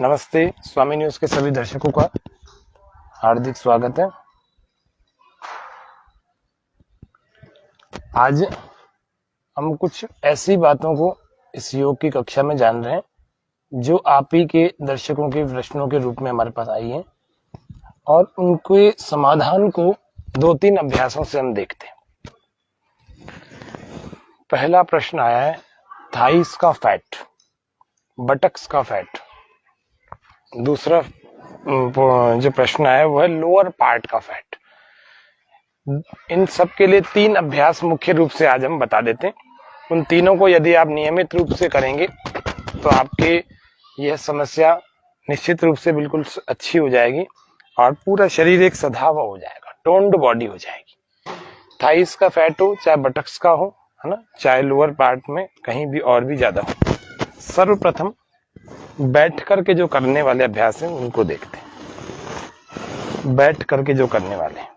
नमस्ते। स्वामी न्यूज के सभी दर्शकों का हार्दिक स्वागत है। आज हम कुछ ऐसी बातों को इस योग की कक्षा में जान रहे हैं जो आप ही के दर्शकों के प्रश्नों के रूप में हमारे पास आई है और उनके समाधान को 2-3 अभ्यासों से हम देखते हैं। पहला प्रश्न आया है थाइस का फैट, बटक्स का फैट। दूसरा जो प्रश्न आया वो है लोअर पार्ट का फैट। इन सब के लिए 3 अभ्यास मुख्य रूप से आज हम बता देते हैं। उन तीनों को यदि आप नियमित रूप से करेंगे तो आपके यह समस्या निश्चित रूप से बिल्कुल अच्छी हो जाएगी और पूरा शरीर एक सधावा हो जाएगा, टोन्ड बॉडी हो जाएगी। थाइस का फैट हो चाहे बटक्स का हो, है ना, चाहे लोअर पार्ट में कहीं भी और भी ज्यादा हो। सर्वप्रथम बैठ करके जो करने वाले अभ्यास हैं उनको देखते हैं। बैठ करके जो करने वाले हैं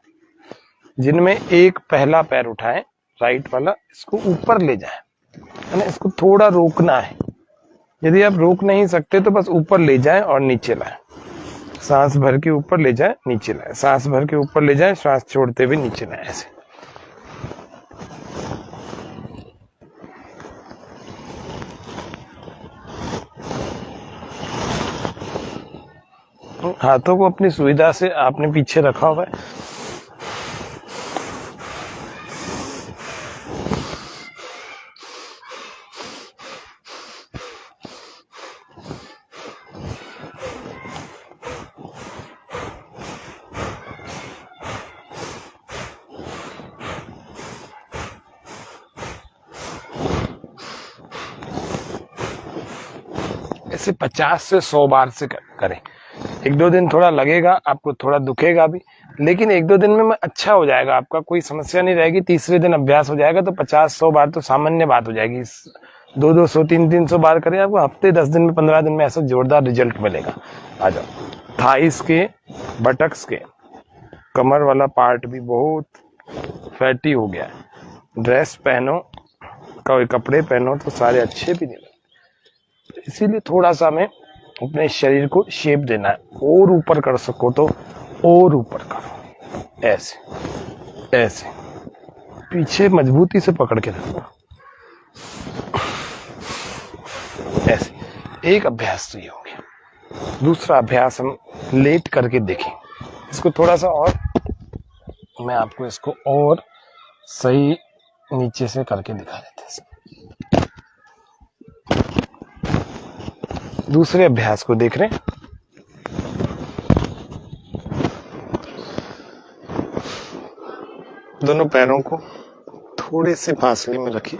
जिनमें एक पहला पैर उठाएं, राइट वाला, इसको ऊपर ले जाएं, है ना, इसको थोड़ा रोकना है। यदि आप रोक नहीं सकते तो बस ऊपर ले जाएं और नीचे लाएं। सांस भर के ऊपर ले जाएं, नीचे लाएं, सांस भर के ऊपर ले जाएं, सांस छोड़ते हुए नीचे लाएं। ऐसे हाथों को अपनी सुविधा से आपने पीछे रखा हुआ है। ऐसे 50 से 100 बार से करें। 1-2 दिन थोड़ा लगेगा, आपको थोड़ा दुखेगा भी, लेकिन 1-2 दिन में अच्छा हो जाएगा, आपका कोई समस्या नहीं रहेगी। तीसरे दिन अभ्यास हो जाएगा तो 50-100 बार तो सामान्य बात हो जाएगी। 200, 300 बार करें, आपको हफ्ते 10 दिन में 15 दिन में ऐसा जोरदार रिजल्ट मिलेगा। आ जाओ। थाइस के, बटक्स के, कमर वाला पार्ट भी बहुत फैटी हो गया है। ड्रेस पहनो, कोई कपड़े पहनो तो सारे अच्छे भी नहीं लगते, इसीलिए थोड़ा सा हमें अपने शरीर को शेप देना है। और ऊपर कर सको तो और ऊपर करो, ऐसे ऐसे, पीछे मजबूती से पकड़ के रखो, ऐसे। एक अभ्यास तो ये हो गया। दूसरा अभ्यास हम लेट करके देखें। इसको थोड़ा सा और, मैं आपको इसको और सही नीचे से करके दिखा देते हैं। दूसरे अभ्यास को देख रहे हैं। दोनों पैरों को थोड़े से फासले में रखिए,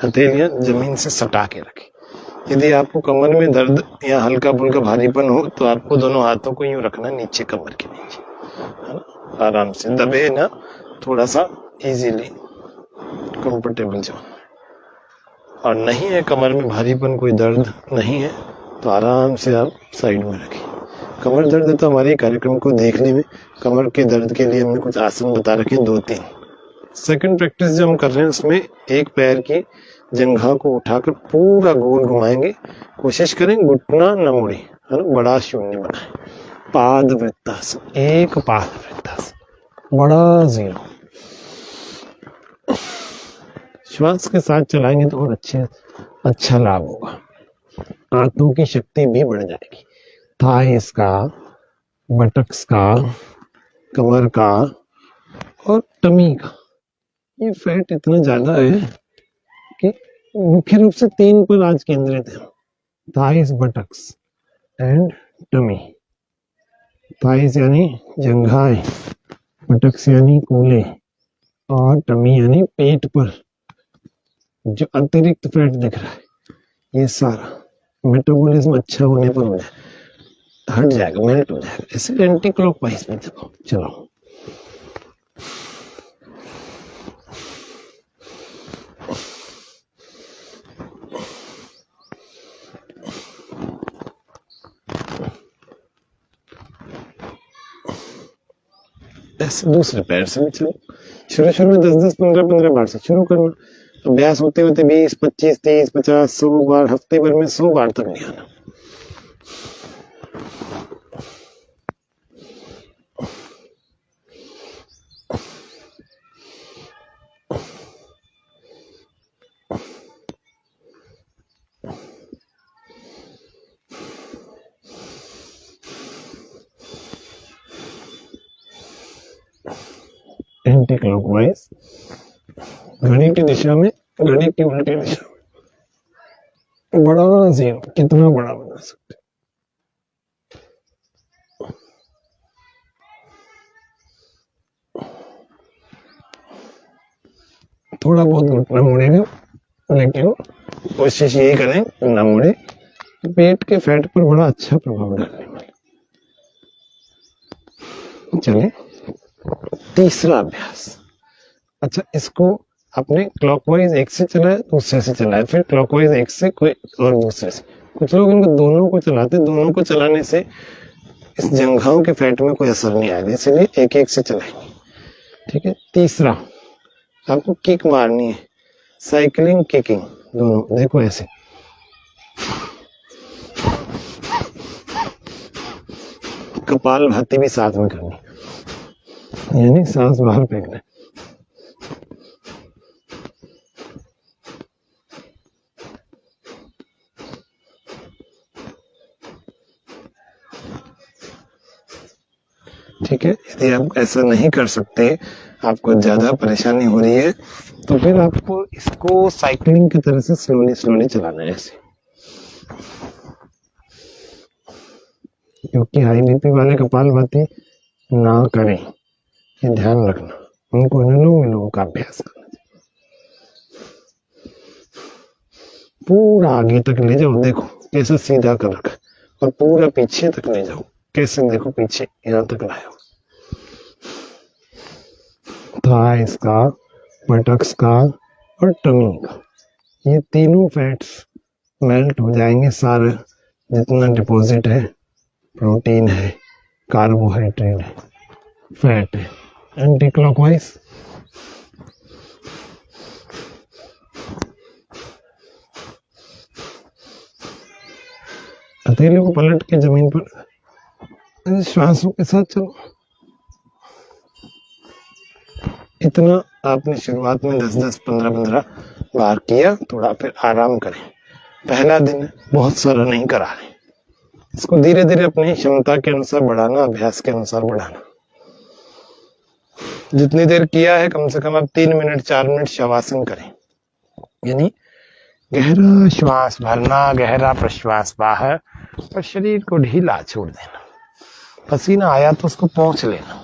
हथेलियां जमीन से सटा के रखिए। यदि आपको कमर में दर्द या हल्का फुल्का भारीपन हो तो आपको दोनों हाथों को यूं रखना नीचे, कमर के नीचे, है ना, आराम से दबे ना, थोड़ा सा इजीली कंफर्टेबल जो। और नहीं है कमर में भारीपन, कोई दर्द नहीं है तो आराम से आप साइड में रखिए। कमर दर्द है तो हमारे कार्यक्रम को देखने में कमर के दर्द के लिए हमने कुछ आसन बता रखे 2-3। सेकंड प्रैक्टिस जो हम कर रहे हैं उसमें एक पैर की जंघा को उठाकर पूरा गोल घुमाएंगे। कोशिश करें घुटना न मुड़े, है ना, बड़ा शून्य बनाए। पाद वृत्तासन, एक पाद वृत्तासन, बड़ा 0। श्वास के साथ चलाएंगे तो और अच्छा लाभ होगा। हाथों की शक्ति भी बढ़ जाएगी। थाइस का, बटक्स का, कमर का और टमी का ये फैट इतना ज्यादा है कि मुख्य रूप से 3 पर आज केंद्रित है। Thighs, buttocks and tummy. Thighs यानी जंघाएं, बटक्स यानी कूल्हे और टमी यानी पेट पर जो अतिरिक्त फैट दिख रहा है, ये सारा मेटाबॉलिज्म अच्छा होने पर हो जाए, हट जाएगा, मेल्ट हो जाएगा। ऐसे एंटी क्लॉकवाइज में चलो। ऐसे दूसरे पैर से भी चलो। शुरू में 10-10, 15-15 बार से शुरू करना। अभ्यास होते होते 20, 25, 30, 50, 100 बार, हफ्ते भर में 100 बार तक नहीं आना। एंटी क्लॉकवाइज, घड़ी की दिशा में, घड़ी की उल्टी दिशा में। बड़ा जीरो कितना बड़ा बना सकते, थोड़ा बहुत घुटना मुड़ेगा, लेकिन कोशिश यही करें ना मुड़े, पेट के फैट पर बड़ा अच्छा प्रभाव डालने वाला। चलिए तीसरा अभ्यास। अच्छा, इसको आपने क्लॉकवाइज एक से चलाया, दूसरे से चलाया, फिर क्लॉकवाइज एक से कोई और दूसरे से। कुछ लोग इनको दोनों को चलाते, दोनों को चलाने से इस जंघाओं के फैट में कोई असर नहीं आएगा, इसलिए एक एक से चलाएंगे। ठीक है। तीसरा, आपको किक मारनी है, साइकिलिंग किकिंग दोनों। देखो ऐसे, कपाल भाती भी साथ में करनी, यानी सांस बाहर फेंकना। ठीक है। यदि आप ऐसा नहीं कर सकते, आपको ज्यादा परेशानी हो रही है, तो फिर आपको इसको साइकिलिंग की तरह से स्लोली स्लोली चलाना है ऐसे। क्योंकि हाई बीपी वाले कपालभाति ना करें, ये ध्यान रखना। उनको अनुलोम विलोम का अभ्यास करना। पूरा आगे तक ले जाओ, देखो कैसे सीधा कर रखा, और पूरा पीछे तक ले जाओ, कैसे देखो पीछे यहाँ तक लाए हो। थाइस का, बटक्स का और टमी का, ये तीनों फैट्स मेल्ट हो जाएंगे सारे, जितना डिपॉजिट है, प्रोटीन है, कार्बोहाइड्रेट है, फैट है। एंटी क्लॉकवाइज, हथेली को पलट के जमीन पर श्वासों के साथ चलो। इतना आपने शुरुआत में 10-10, 15-15 बार किया, थोड़ा फिर आराम करें। पहला दिन है, बहुत सारा नहीं करा रहे, इसको धीरे धीरे अपनी क्षमता के अनुसार बढ़ाना, अभ्यास के अनुसार बढ़ाना। जितनी देर किया है, कम से कम आप 3 मिनट 4 मिनट शवासन करें, यानी गहरा श्वास भरना, गहरा प्रश्वास बाहर, और शरीर को ढीला छोड़ देना। पसीना आया तो उसको पोंछ लेना।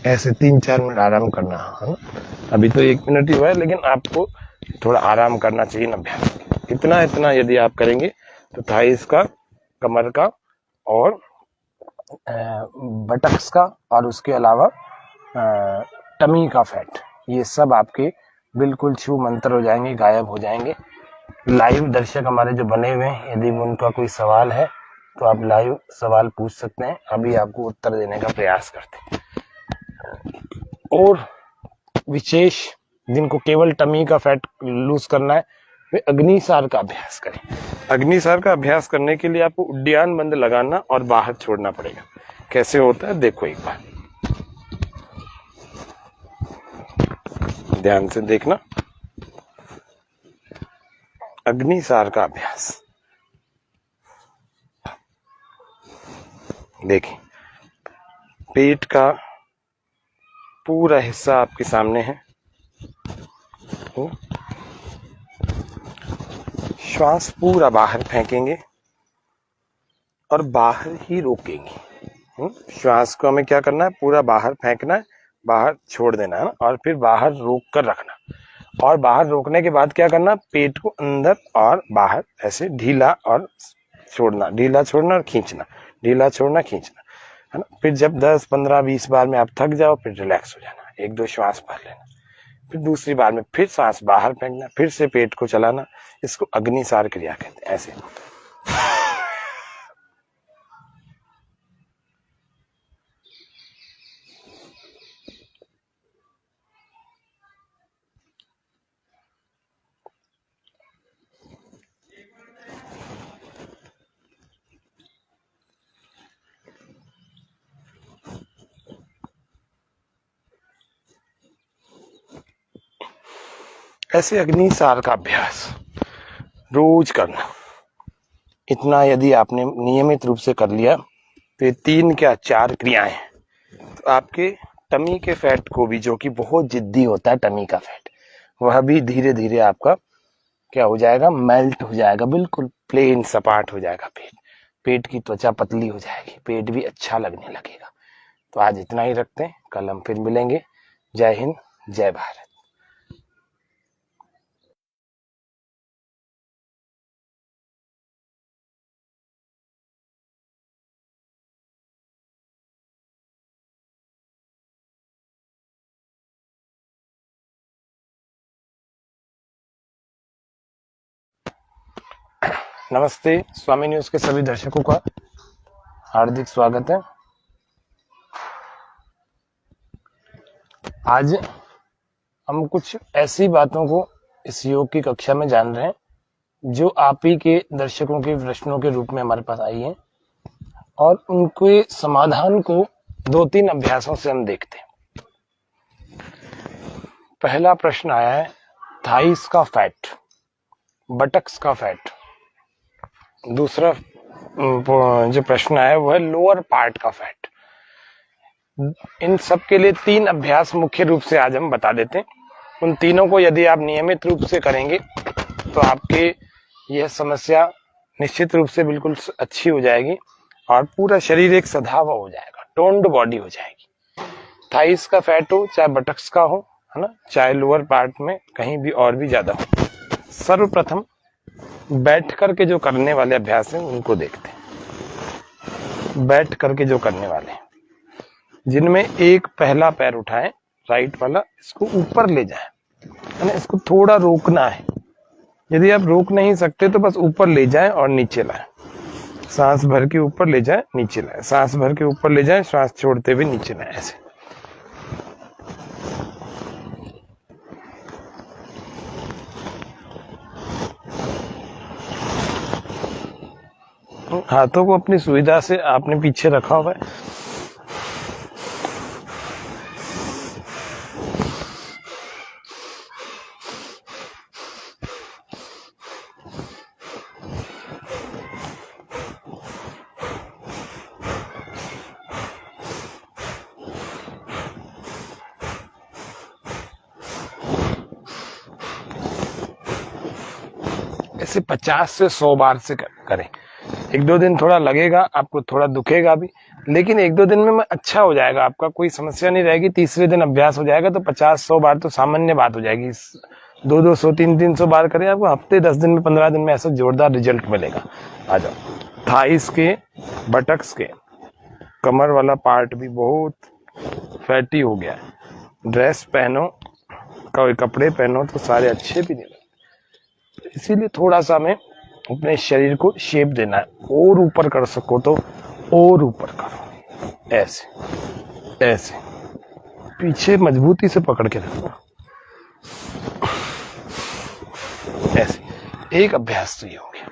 ऐसे 3-4 मिनट आराम करना है ना। अभी तो 1 मिनट ही हुआ है, लेकिन आपको थोड़ा आराम करना चाहिए ना अभ्यास। इतना इतना यदि आप करेंगे तो थाइस का, कमर का और बटक्स का, और उसके अलावा टमी का फैट, ये सब आपके बिल्कुल छू मंतर हो जाएंगे, गायब हो जाएंगे। लाइव दर्शक हमारे जो बने हुए हैं, यदि उनका कोई सवाल है तो आप लाइव सवाल पूछ सकते हैं, अभी आपको उत्तर देने का प्रयास करते हैं। और विशेष जिनको केवल टमी का फैट लूज करना है, वे अग्निसार का अभ्यास करें। अग्निसार का अभ्यास करने के लिए आपको उड्डयन बंद लगाना और बाहर छोड़ना पड़ेगा। कैसे होता है देखो एक बार, ध्यान से देखना। अग्निसार का अभ्यास देखिए, पेट का पूरा हिस्सा आपके सामने है, श्वास पूरा बाहर फेंकेंगे और बाहर ही रोकेंगे। श्वास को हमें क्या करना है, पूरा बाहर फेंकना है, बाहर छोड़ देना है ना, और फिर बाहर रोक कर रखना। और बाहर रोकने के बाद क्या करना, पेट को अंदर और बाहर ऐसे ढीला और छोड़ना, ढीला छोड़ना और खींचना, ढीला छोड़ना खींचना, है ना। फिर जब 10, 15, 20 बार में आप थक जाओ, फिर रिलैक्स हो जाना, 1-2 श्वास भर लेना, फिर दूसरी बार में फिर सांस बाहर फेंकना, फिर से पेट को चलाना। इसको अग्निसार क्रिया कहते हैं। ऐसे ऐसे अग्निसार का अभ्यास रोज करना। इतना यदि आपने नियमित रूप से कर लिया तो ये 3 क्या 4 क्रियाएं तो आपके टमी के फैट को भी, जो कि बहुत जिद्दी होता है टमी का फैट, वह भी धीरे धीरे आपका क्या हो जाएगा, मेल्ट हो जाएगा, बिल्कुल प्लेन सपाट हो जाएगा। पेट की त्वचा पतली हो जाएगी, पेट भी अच्छा लगने लगेगा। तो आज इतना ही रखते हैं, कल हम फिर मिलेंगे। जय हिंद, जय भारत। नमस्ते, स्वामी न्यूज के सभी दर्शकों का हार्दिक स्वागत है। आज हम कुछ ऐसी बातों को इस योग की कक्षा में जान रहे हैं जो आप ही के दर्शकों के प्रश्नों के रूप में हमारे पास आई हैं, और उनके समाधान को 2-3 अभ्यासों से हम देखते हैं। पहला प्रश्न आया है थाइस का फैट, बटक्स का फैट। दूसरा जो प्रश्न आया वह लोअर पार्ट का फैट। इन सब के लिए 3 अभ्यास मुख्य रूप से आज हम बता देते हैं। उन तीनों को यदि आप नियमित रूप से करेंगे तो आपके यह समस्या निश्चित रूप से बिल्कुल अच्छी हो जाएगी और पूरा शरीर एक सधावा हो जाएगा, टोन्ड बॉडी हो जाएगी। थाइस का फैट हो चाहे बटक्स का हो, है ना, चाहे लोअर पार्ट में कहीं भी और भी ज्यादा हो। सर्वप्रथम बैठ करके जो करने वाले अभ्यास हैं उनको देखते हैं। बैठ करके जो करने वाले हैं, जिनमें एक पहला पैर उठाएं, राइट वाला, इसको ऊपर ले जाएं, है ना, इसको थोड़ा रोकना है। यदि आप रोक नहीं सकते तो बस ऊपर ले जाएं और नीचे लाएं। सांस भर के ऊपर ले जाएं, नीचे लाएं, सांस भर के ऊपर ले जाएं, सांस छोड़ते हुए नीचे लाएं, ऐसे। हाथों को अपनी सुविधा से आपने पीछे रखा हुआ है। ऐसे 50 से 100 बार से करें। 1-2 दिन थोड़ा लगेगा, आपको थोड़ा दुखेगा भी, लेकिन 1-2 दिन में अच्छा हो जाएगा, आपका कोई समस्या नहीं रहेगी। तीसरे दिन अभ्यास हो जाएगा तो 50-100 बार तो सामान्य बात हो जाएगी। 200, 300 बार करें, आपको हफ्ते 10 दिन में 15 दिन में ऐसा जोरदार रिजल्ट मिलेगा। आ जाओ। थाइस के, बटक्स के, कमर वाला पार्ट भी बहुत फैटी हो गया है। ड्रेस पहनो, कपड़े पहनो तो सारे अच्छे भी नहीं लगते, इसीलिए थोड़ा सा हमें अपने शरीर को शेप देना है। और ऊपर कर सको तो और ऊपर करो, ऐसे ऐसे, पीछे मजबूती से पकड़ के रखो, ऐसे। एक अभ्यास तो ये हो गया।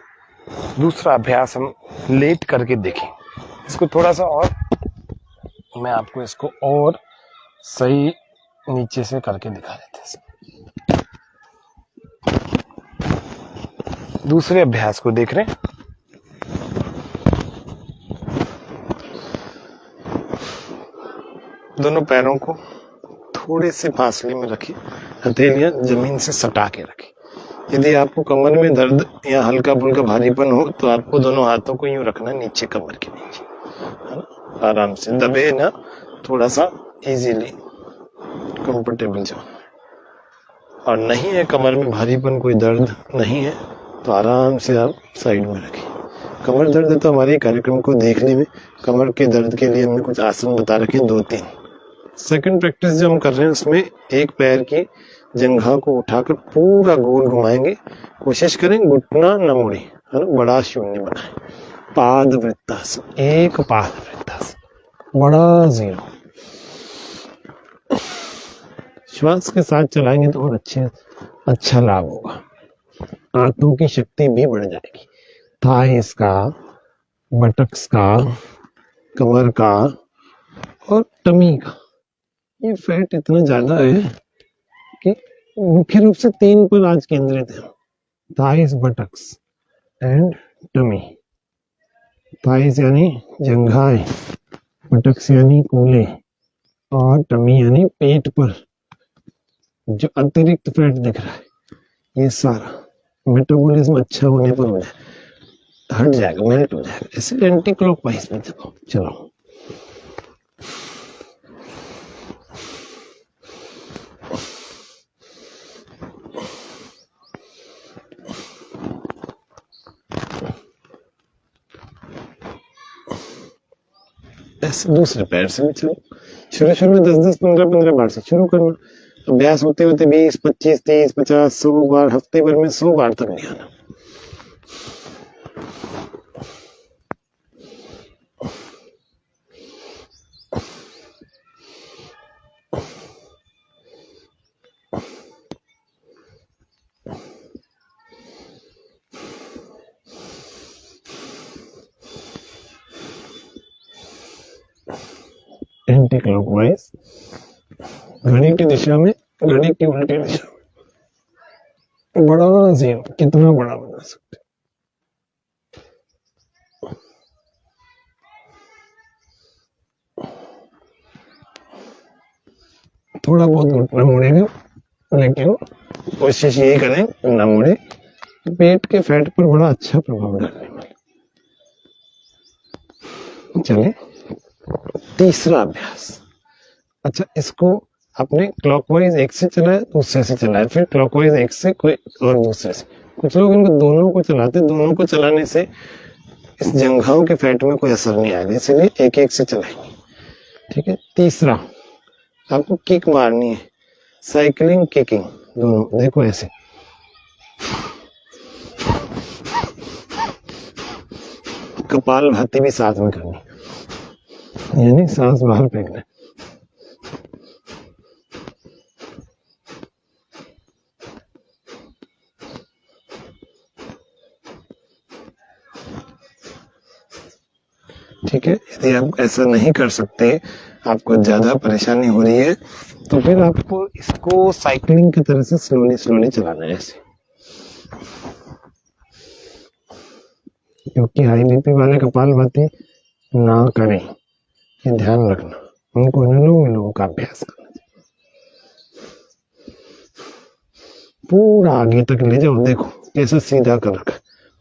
दूसरा अभ्यास हम लेट करके देखें। इसको थोड़ा सा और, मैं आपको इसको और सही नीचे से करके दिखा देते हैं। दूसरे अभ्यास को देख रहे हैं। दोनों पैरों को थोड़े से फासले में रखिए, हथेलियां जमीन से सटा के रखिए। यदि आपको कमर में दर्द या हल्का फुल्का भारीपन हो तो आपको दोनों हाथों को यूं रखना नीचे, कमर के नीचे, है ना, आराम से दबे ना, थोड़ा सा इजीली कंफर्टेबल जाओ। और नहीं है कमर में भारीपन, कोई दर्द नहीं है तो आराम से आप साइड में रखिए। कमर दर्द तो हमारे कार्यक्रम को देखने में कमर के दर्द के लिए हमने कुछ आसन बता रखे 2-3। सेकंड प्रैक्टिस जो हम कर रहे हैं उसमें एक पैर की जंघा को उठाकर पूरा गोल घुमाएंगे। कोशिश करें घुटना न मुड़े, है ना, बड़ा शून्य बनाए। पाद वृत्तासन, एक पाद वृत्तासन, बड़ा 0। श्वास के साथ चलाएंगे तो और अच्छा लाभ होगा। हाथों की शक्ति भी बढ़ जाएगी। थाइस का, बटक्स का, कमर का और टमी का ये फैट इतना ज्यादा है कि मुख्य रूप से 3 पर आज केंद्रित है। Thighs, buttocks and tummy. Thighs यानी जंघाएं, बटक्स यानी कूल्हे और टमी यानी पेट पर जो अतिरिक्त फैट दिख रहा है, ये सारा मेटाबॉलिज्म अच्छा होने पर हो जाए, हट जाएगा, मेल्ट हो जाएगा। ऐसे एंटी क्लॉकवाइज में देखो। चलो ऐसे दूसरे पैर से भी चलो। शुरू में 10-10, 15-15 बार से शुरू करना। अभ्यास होते होते 20, 25, 30, 50, 100 बार, हफ्ते भर में 100 बार तक नहीं आना। एंटी क्लॉकवाइज, घड़ी की दिशा में, घड़ी की उल्टी दिशा में। बढ़ाना 0, कितना बड़ा बना सकते। थोड़ा बहुत घुटना मुड़ेगा, लेकिन कोशिश यही करें ना मुड़े। पेट के फैट पर बड़ा अच्छा प्रभाव डालने वाला। चले तीसरा अभ्यास। अच्छा, इसको आपने क्लॉकवाइज एक से चलाया, दूसरे से चलाया, फिर क्लॉकवाइज एक से कोई और दूसरे से। कुछ लोग इनको दोनों को चलाते, दोनों को चलाने से इस जंघाओं के फैट में कोई असर नहीं आएगा, इसलिए एक एक से चलाएंगे। ठीक है। तीसरा, आपको किक मारनी है, साइकिलिंग, किकिंग दोनों। देखो ऐसे, कपाल भाती भी साथ में करनी, यानी सांस बाहर फेंकना। ठीक है। यदि आप ऐसा नहीं कर सकते, आपको ज्यादा परेशानी हो रही है, तो फिर आपको इसको साइकिलिंग की तरह से स्लोली स्लोली चलाना है ऐसे। क्योंकि हाई बीपी वाले कपालभाति ना करें, ये ध्यान रखना। उनको अनुलोम विलोम का अभ्यास करना। पूरा आगे तक ले जाओ, देखो कैसे सीधा कर रखा,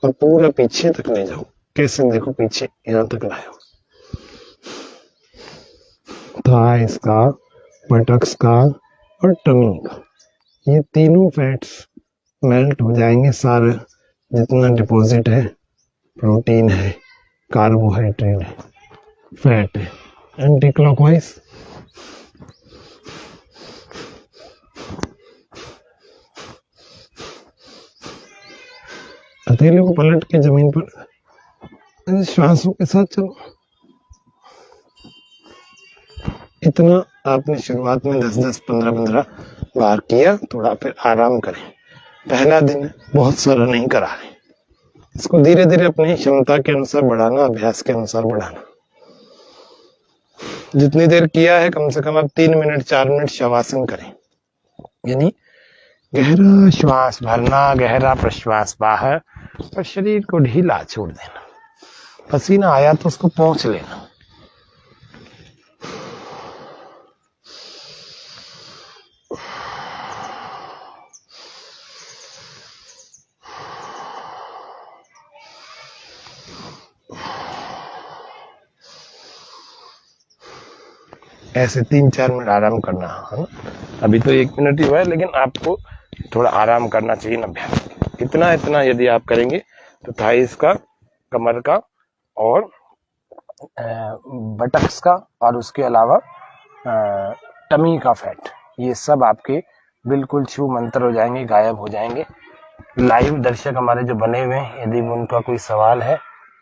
और पूरा पीछे तक ले जाओ, कैसे देखो पीछे यहाँ तक लाओ। थाइस का, बटक्स का और टमी का, ये तीनों फैट्स मेल्ट हो जाएंगे। सारा जितना डिपॉजिट है, प्रोटीन है, कार्बोहाइड्रेट है, फैट है। एंटी क्लॉकवाइज, हथेली को पलट के जमीन पर श्वासों के साथ चलो। इतना आपने शुरुआत में 10-10, 15-15 बार किया, थोड़ा फिर आराम करें। पहला दिन बहुत सारा नहीं करा है, इसको धीरे धीरे अपनी क्षमता के अनुसार बढ़ाना, अभ्यास के अनुसार बढ़ाना। जितनी देर किया है, कम से कम आप 3 मिनट 4 मिनट शवासन करें, यानी गहरा श्वास भरना, गहरा प्रश्वास बाहर, और शरीर को ढीला छोड़ देना। पसीना आया तो उसको पोंछ लेना। ऐसे 3-4 मिनट आराम करना है ना। अभी तो 1 मिनट ही हुआ है, लेकिन आपको थोड़ा आराम करना चाहिए ना अभ्यास। इतना यदि आप करेंगे तो थाइस का, कमर का और बटक्स का, और उसके अलावा टमी का फैट, ये सब आपके बिल्कुल छू मंतर हो जाएंगे, गायब हो जाएंगे। लाइव दर्शक हमारे जो बने हुए हैं, यदि उनका कोई सवाल है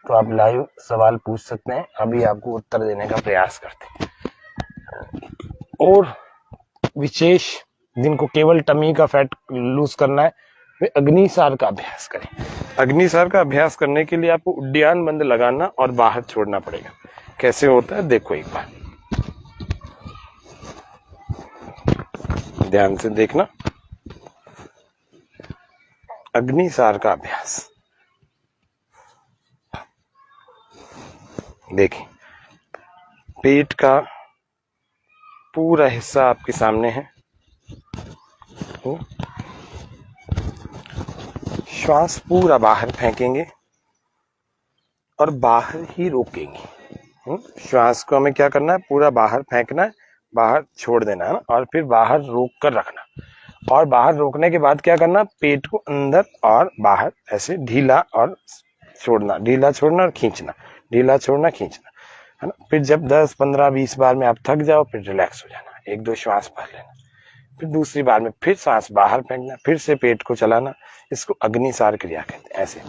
तो आप लाइव सवाल पूछ सकते हैं, अभी आपको उत्तर देने का प्रयास करते हैं। और विशेष जिनको केवल टमी का फैट लूज करना है, वे अग्निसार का अभ्यास करें। अग्निसार का अभ्यास करने के लिए आपको उड्डयन बंद लगाना और बाहर छोड़ना पड़ेगा। कैसे होता है देखो एक बार, ध्यान से देखना। अग्निसार का अभ्यास। देखिए, पेट का पूरा हिस्सा आपके सामने है। श्वास पूरा बाहर फेंकेंगे और बाहर ही रोकेंगे। श्वास को हमें क्या करना है, पूरा बाहर फेंकना है, बाहर छोड़ देना है और फिर बाहर रोक कर रखना। और बाहर रोकने के बाद क्या करना, पेट को अंदर और बाहर ऐसे ढीला और छोड़ना, ढीला छोड़ना और खींचना, ढीला छोड़ना खींचना, है ना। फिर जब 10 15 20 बार में आप थक जाओ, फिर रिलैक्स हो जाना, 1 2 श्वास भर लेना, फिर दूसरी बार में फिर सांस बाहर फेंकना, फिर से पेट को चलाना। इसको अग्निसार क्रिया कहते हैं। ऐसे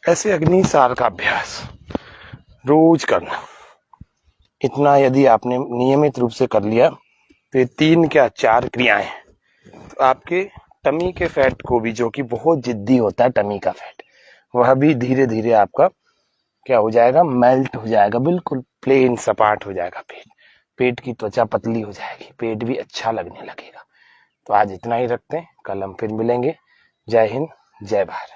ऐसे अग्निसार का अभ्यास रोज करना। इतना यदि आपने नियमित रूप से कर लिया तो ये 3 क्या 4 क्रियाएं, तो आपके टमी के फैट को भी, जो कि बहुत जिद्दी होता है टमी का फैट, वह भी धीरे धीरे आपका क्या हो जाएगा, मेल्ट हो जाएगा, बिल्कुल प्लेन सपाट हो जाएगा। पेट की त्वचा पतली हो जाएगी, पेट भी अच्छा लगने लगेगा। तो आज इतना ही रखते हैं, कल हम फिर मिलेंगे। जय हिंद, जय भारत।